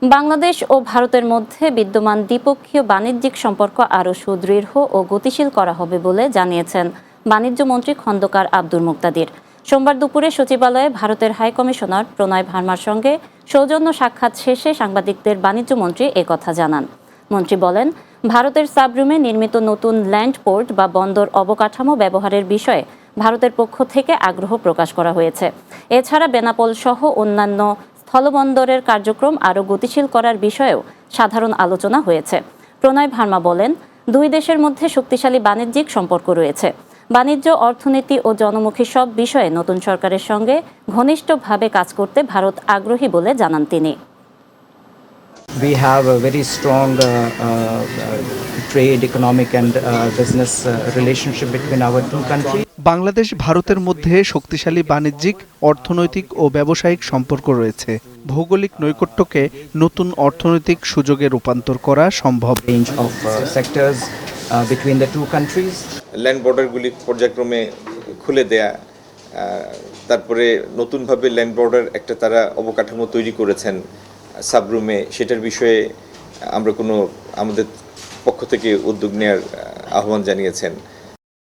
বাংলাদেশ ও ভারতের মধ্যে বিদ্যমান দ্বিপক্ষীয় বাণিজ্যিক সম্পর্ক আরও সুদৃঢ় ও গতিশীল করা হবে বলে জানিয়েছেন বাণিজ্য মন্ত্রী খন্দকার আব্দুল মুকতাদির। সোমবার দুপুরে সচিবালয়ে ভারতের হাইকমিশনার প্রণয় ভার্মার সঙ্গে সৌজন্য সাক্ষাৎ শেষে সাংবাদিকদের বাণিজ্য মন্ত্রী একথা জানান। মন্ত্রী বলেন, ভারতের সাবরুমে নির্মিত নতুন ল্যান্ড পোর্ট বা বন্দর অবকাঠামো ব্যবহারের বিষয়ে ভারতের পক্ষ থেকে আগ্রহ প্রকাশ করা হয়েছে। এছাড়া বেনাপোল সহ অন্যান্য স্থলবন্দরের কার্যক্রম আরও গতিশীল করার বিষয়েও সাধারণ আলোচনা হয়েছে। প্রণয় ভার্মা বলেন, দুই দেশের মধ্যে শক্তিশালী বাণিজ্যিক সম্পর্ক রয়েছে। বাণিজ্য, অর্থনীতি ও জনমুখী সব বিষয়ে নতুন সরকারের সঙ্গে ঘনিষ্ঠভাবে কাজ করতে ভারত আগ্রহী বলে জানান তিনি। We have a very strong trade, economic and business relationship between our two countries. Bangladesh ভারতের মধ্যে শক্তিশালী বাণিজ্যিক, অর্থনৈতিক ও ব্যবসায়িক সম্পর্ক রয়েছে। ভৌগোলিক নৈকট্যকে নতুন অর্থনৈতিক সুযোগে রূপান্তর করা সম্ভব। Range of sectors between the two countries. Land বর্ডারগুলি পর্যায়ক্রমে খুলে দেয়া, তারপরে নতুনভাবে ল্যান্ড বর্ডার একটা তারা অবকাঠামো তৈরি করেছেন সাবরুমে, সেটার বিষয়ে আমরা আমাদের পক্ষ থেকে উদ্যোগ নেওয়ার আহ্বান জানিয়েছেন।